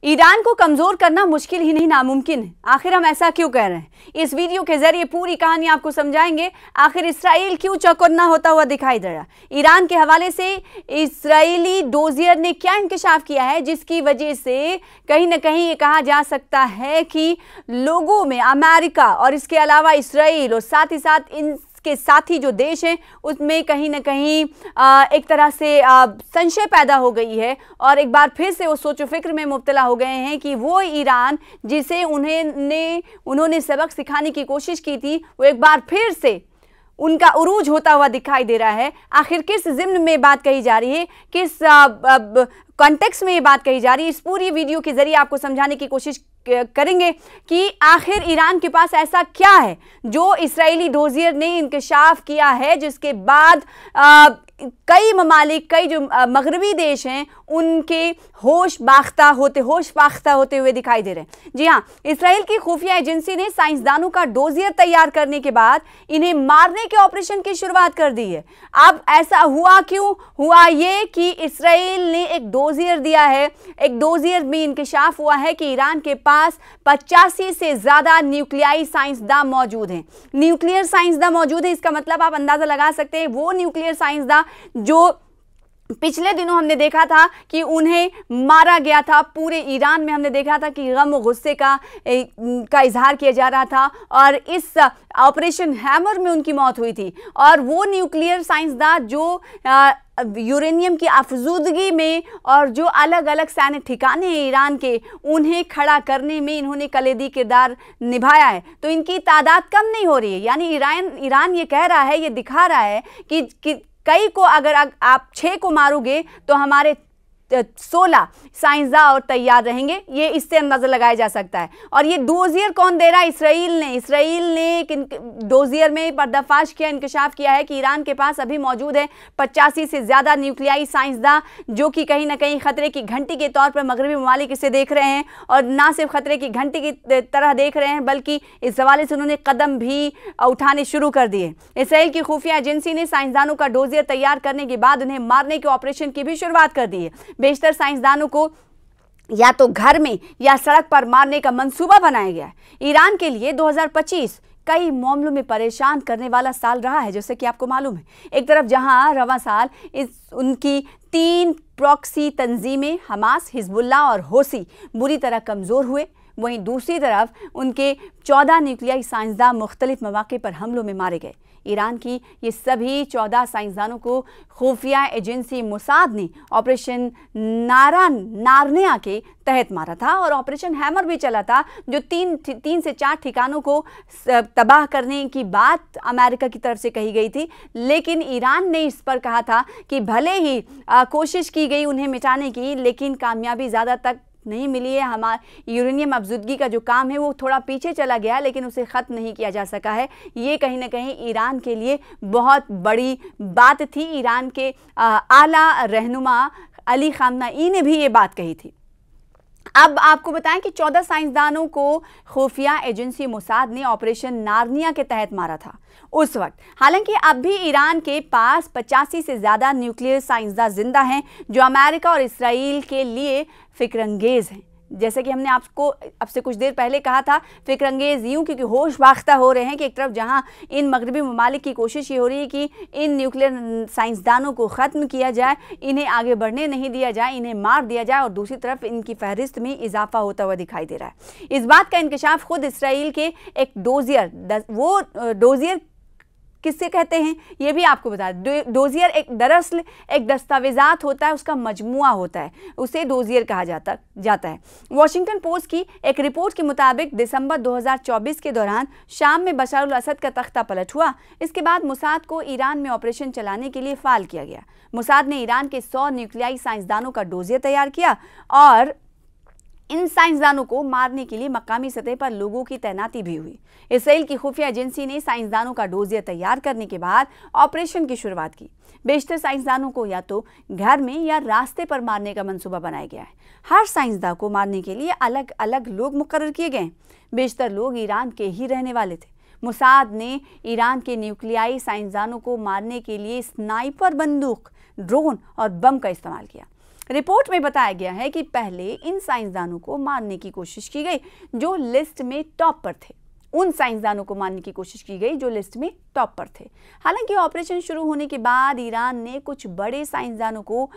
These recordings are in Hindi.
ईरान को कमजोर करना मुश्किल ही नहीं नामुमकिन है। आखिर हम ऐसा क्यों कह रहे हैं? इस वीडियो के जरिए पूरी कहानी आपको समझाएंगे। आखिर इसराइल क्यों चौकन्ना होता हुआ दिखाई दे रहा है? ईरान के हवाले से इसराइली डोजियर ने क्या इंकशाफ किया है जिसकी वजह से कहीं ना कहीं ये कहा जा सकता है कि लोगों में अमेरिका और इसके अलावा इसराइल और साथ ही साथ इन के साथी जो देश हैं उसमें कहीं ना कहीं एक तरह से संशय पैदा हो गई है और एक बार फिर से वो सोचो फिक्र में मुब्तला हो गए हैं कि वो ईरान जिसे उन्होंने सबक सिखाने की कोशिश की थी वो एक बार फिर से उनका उरूज होता हुआ दिखाई दे रहा है। आखिर किस ज़िम्न में बात कही जा रही है, किस कॉन्टेक्स्ट में ये बात कही जा रही है, इस पूरी वीडियो के जरिए आपको समझाने की कोशिश करेंगे कि आखिर ईरान के पास ऐसा क्या है जो इसराइली डोजियर ने इंकशाफ किया है जिसके बाद कई ममालिक, कई जो मगरबी देश हैं उनके होश बाख्ता होते हुए दिखाई दे रहे हैं। जी हाँ, इसराइल की खुफिया एजेंसी ने साइंसदानों का डोजियर तैयार करने के बाद इन्हें मारने के ऑपरेशन की शुरुआत कर दी है। अब ऐसा हुआ क्यों? हुआ ये कि इसराइल ने एक डोजियर दिया है। एक डोजियर में इंकशाफ हुआ है कि ईरान के पास 85 से ज़्यादा न्यूक्लियाई साइंसदान मौजूद हैं। न्यूक्लियर साइंसदान मौजूद है, इसका मतलब आप अंदाज़ा लगा सकते हैं वो न्यूक्लियर साइंसदान जो पिछले दिनों हमने देखा था कि उन्हें मारा गया था। पूरे ईरान में हमने देखा था कि गम और गुस्से का इजहार किया जा रहा था और इस ऑपरेशन हैमर में उनकी मौत हुई थी। और वो न्यूक्लियर साइंसदान जो यूरेनियम की आफजूदगी में और जो अलग अलग सैन्य ठिकाने हैं ईरान के, उन्हें खड़ा करने में इन्होंने कलीदी किरदार निभाया है। तो इनकी तादाद कम नहीं हो रही है। यानी ईरान ये कह रहा है, ये दिखा रहा है कि कई को अगर आप 6 को मारोगे तो हमारे 16 साइंसदान और तैयार रहेंगे। ये इससे अंदाज़ा लगाया जा सकता है। और ये डोजियर कौन दे रहा है? इसराइल ने डोजियर में पर्दाफाश किया, इंकशाफ किया है कि ईरान के पास अभी मौजूद है 85 से ज़्यादा न्यूक्लियाई साइंसदान जो कि कहीं ना कहीं ख़तरे की घंटी के तौर पर मगरबी ममालिक इसे देख रहे हैं। और ना सिर्फ ख़तरे की घंटी की तरह देख रहे हैं बल्कि इस हवाले से उन्होंने कदम भी उठाने शुरू कर दिए। इसराइल की खुफिया एजेंसी ने साइंसदानों का डोजियर तैयार करने के बाद उन्हें मारने के ऑपरेशन की भी शुरुआत कर दी है। बेशतर साइंसदानों को या तो घर में या सड़क पर मारने का मंसूबा बनाया गया है। ईरान के लिए 2025 कई मामलों में परेशान करने वाला साल रहा है। जैसे कि आपको मालूम है, एक तरफ जहां रवां साल उनकी 3 प्रॉक्सी तंजीमें हमास, हिजबुल्लाह और होसी बुरी तरह कमज़ोर हुए, वहीं दूसरी तरफ उनके 14 न्यूक्लियाई साइंसदान मुख्तलिफ मौके पर हमलों में मारे गए। ईरान की ये सभी 14 साइंसदानों को खुफिया एजेंसी मोसाद ने ऑपरेशन नारनिया के तहत मारा था और ऑपरेशन हैमर भी चला था जो 3 से 4 ठिकानों को तबाह करने की बात अमेरिका की तरफ से कही गई थी। लेकिन ईरान ने इस पर कहा था कि भले ही कोशिश की गई उन्हें मिटाने की, लेकिन कामयाबी ज़्यादा तक नहीं मिली है। हमारा यूरेनियम अफजूदगी का जो काम है वो थोड़ा पीछे चला गया लेकिन उसे ख़त्म नहीं किया जा सका है। ये कहीं ना कहीं ईरान के लिए बहुत बड़ी बात थी। ईरान के आला रहनुमा अली खामनेई ने भी ये बात कही थी। अब आपको बताएं कि 14 साइंसदानों को खुफिया एजेंसी मोसाद ने ऑपरेशन नारनिया के तहत मारा था उस वक्त। हालांकि अब भी ईरान के पास 85 से ज़्यादा न्यूक्लियर साइंसदान जिंदा हैं जो अमेरिका और इसराइल के लिए फिक्रंगेज़ हैं। जैसे कि हमने आपको अब से कुछ देर पहले कहा था, फिक्रंगेज़ यूँ क्योंकि होश बाख्ता हो रहे हैं कि एक तरफ जहां इन मगरबी ममालिक की कोशिश ये हो रही है कि इन न्यूक्लियर साइंसदानों को ख़त्म किया जाए, इन्हें आगे बढ़ने नहीं दिया जाए, इन्हें मार दिया जाए, और दूसरी तरफ इनकी फहरिस्त में इजाफा होता हुआ दिखाई दे रहा है। इस बात का इंकशाफ खुद इसराइल के एक डोजियर किससे कहते हैं ये भी आपको बता दें। डोजियर दरअसल एक दस्तावेज़ात होता है, उसका मजमुआ होता है, उसे डोजियर कहा जाता है। वॉशिंगटन पोस्ट की एक रिपोर्ट के मुताबिक दिसंबर 2024 के दौरान शाम में बशर अल असद का तख्ता पलट हुआ। इसके बाद मोसाद को ईरान में ऑपरेशन चलाने के लिए फ़ाल किया गया। मोसाद ने ईरान के 100 न्यूक्लियाई साइंसदानों का डोजियर तैयार किया और इन साइंसदानों को मारने के लिए मकामी सतह पर लोगों की तैनाती भी हुई। इसराइल की खुफिया एजेंसी ने साइंसदानों का डोजियर तैयार करने के बाद ऑपरेशन की शुरुआत की। बेशतर साइंसदानों को या तो घर में या रास्ते पर मारने का मंसूबा बनाया गया है। हर साइंसदान को मारने के लिए अलग अलग लोग मुकर्रर किए गए। बेशतर लोग ईरान के ही रहने वाले थे। मोसाद ने ईरान के न्यूक्लियाई साइंसदानों को मारने के लिए स्नाइपर बंदूक, ड्रोन और बम का इस्तेमाल किया। रिपोर्ट में बताया गया है कि पहले इन साइंसदानों को मारने की कोशिश की गई जो लिस्ट में टॉप पर थे। उन साइंसदानों को मारने की कोशिश की गई जो लिस्ट में टॉप पर थे। हालांकि ऑपरेशन शुरू होने के बाद ईरान ने कुछ बड़े साइंसदानों को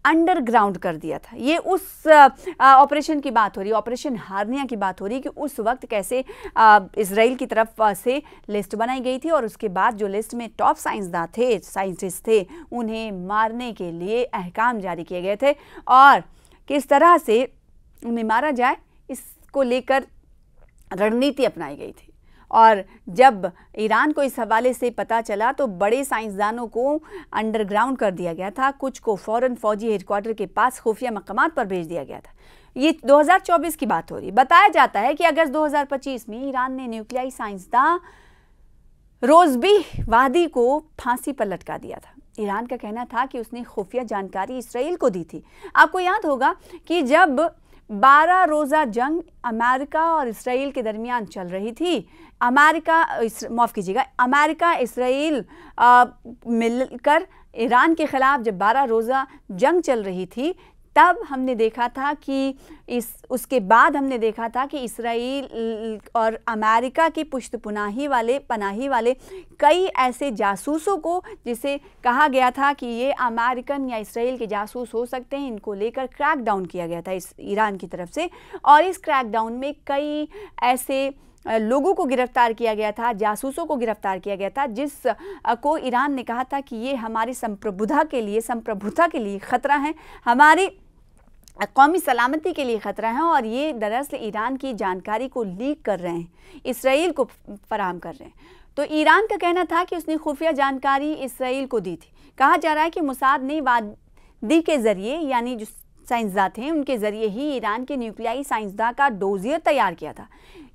अंडरग्राउंड कर दिया था। ये उस ऑपरेशन की बात हो रही है, ऑपरेशन हार्निया की बात हो रही है कि उस वक्त कैसे इजराइल की तरफ से लिस्ट बनाई गई थी और उसके बाद जो लिस्ट में टॉप साइंटिस्ट थे उन्हें मारने के लिए अहकाम जारी किए गए थे और किस तरह से उन्हें मारा जाए इसको लेकर रणनीति अपनाई गई थी। और जब ईरान को इस हवाले से पता चला तो बड़े साइंसदानों को अंडरग्राउंड कर दिया गया था, कुछ को फौरन फौजी हेडक्वार्टर के पास खुफिया मकामात पर भेज दिया गया था। ये 2024 की बात हो रही। बताया जाता है कि अगस्त 2025 में ईरान ने न्यूक्लियाई साइंसदान रोज़बी वादी को फांसी पर लटका दिया था। ईरान का कहना था कि उसने खुफिया जानकारी इसराइल को दी थी। आपको याद होगा कि जब 12 रोज़ा जंग अमेरिका और इसराइल के दरमियान चल रही थी, अमेरिका इसराइल मिलकर ईरान के ख़िलाफ़ जब 12 रोज़ा जंग चल रही थी, तब हमने देखा था कि उसके बाद हमने देखा था कि इसराइल और अमेरिका की पनाही वाले कई ऐसे जासूसों को, जिसे कहा गया था कि ये अमेरिकन या इसराइल के जासूस हो सकते हैं, इनको लेकर क्रैकडाउन किया गया था इस ईरान की तरफ से। और इस क्रैकडाउन में कई ऐसे लोगों को गिरफ्तार किया गया था, जासूसों को गिरफ्तार किया गया था, जिस को ईरान ने कहा था कि ये हमारी संप्रभुता के लिए ख़तरा है, हमारी कौमी सलामती के लिए ख़तरा है और ये दरअसल ईरान की जानकारी को लीक कर रहे हैं, इसराइल को फराहम कर रहे हैं। तो ईरान का कहना था कि उसने खुफिया जानकारी इसराइल को दी थी। कहा जा रहा है कि मोसाद ने वादी के ज़रिए, यानी जो साइंसदान थे उनके ज़रिए ही ईरान के न्यूक्लियाई साइंसदान का डोजियर तैयार किया था।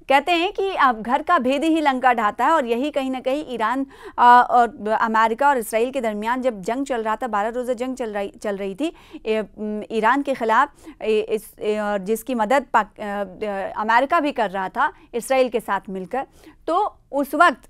कहते हैं कि अब घर का भेद ही लंका ढाता है और यही कहीं ना कहीं ईरान और अमेरिका और इसराइल के दरमियान जब जंग चल रहा था, 12 रोज़ा जंग चल रही थी ईरान के ख़िलाफ़, जिसकी मदद अमेरिका भी कर रहा था इसराइल के साथ मिलकर, तो उस वक्त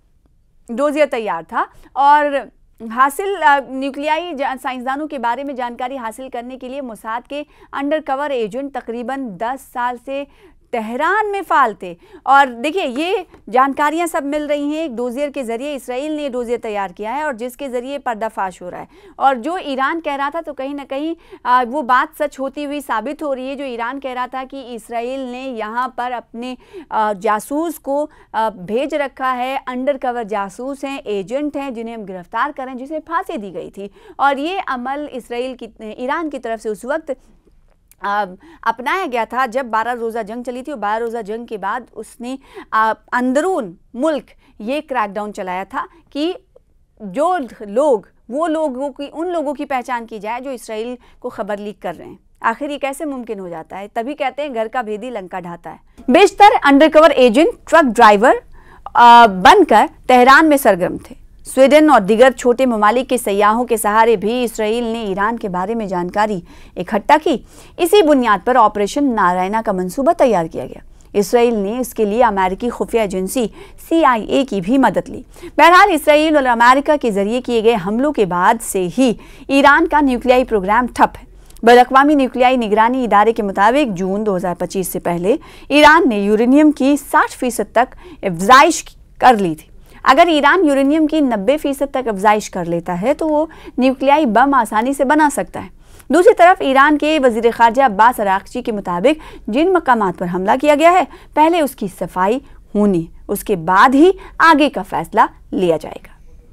डोजियर तैयार था और न्यूक्लियाई साइंसदानों के बारे में जानकारी हासिल करने के लिए मोसाद के अंडरकवर एजेंट तकरीबन 10 साल से तेहरान में फ़ाल थे। और देखिए ये जानकारियां सब मिल रही हैं एक डोजियर के ज़रिए। इसराइल ने डोजियर तैयार किया है और जिसके ज़रिए पर्दाफाश हो रहा है, और जो ईरान कह रहा था तो कहीं ना कहीं वो बात सच होती हुई साबित हो रही है। जो ईरान कह रहा था कि इसराइल ने यहाँ पर अपने जासूस को भेज रखा है, अंडरकवर जासूस हैं, एजेंट हैं, जिन्हें हम गिरफ्तार करें, जिसे फांसी दी गई थी। और ये अमल ईरान की तरफ से उस वक्त अपनाया गया था जब 12 रोज़ा जंग चली थी। और 12 रोज़ा जंग के बाद उसने अंदरून मुल्क ये क्रैकडाउन चलाया था कि उन लोगों की पहचान की जाए जो इसराइल को खबर लीक कर रहे हैं। आखिर ये कैसे मुमकिन हो जाता है? तभी कहते हैं घर का भेदी लंका ढाता है। बेशतर अंडरकवर एजेंट ट्रक ड्राइवर बनकर तेहरान में सरगर्म थे। स्वीडन और दीगर छोटे ममालिक के सयाहों के सहारे भी इसराइल ने ईरान के बारे में जानकारी इकट्ठा की। इसी बुनियाद पर ऑपरेशन नारायणा का मंसूबा तैयार किया गया। इसराइल ने इसके लिए अमेरिकी खुफिया एजेंसी CIA की भी मदद ली। बहरहाल इसराइल और अमेरिका के जरिए किए गए हमलों के बाद से ही ईरान का न्यूक्लियाई प्रोग्राम ठप है। बैनुल-अक़वामी न्यूक्लियाई निगरानी इदारे के मुताबिक जून 2025 से पहले ईरान ने यूरेनियम की 60% तक अफ़ज़ाइश कर ली थी। अगर ईरान यूरेनियम की 90% तक अफ़ज़ाइश कर लेता है तो वो न्यूक्लियाई बम आसानी से बना सकता है। दूसरी तरफ ईरान के वज़ीर ख़ारजा अब्बास अराग़ची के मुताबिक जिन मकामात पर हमला किया गया है, पहले उसकी सफाई होनी, उसके बाद ही आगे का फैसला लिया जाएगा।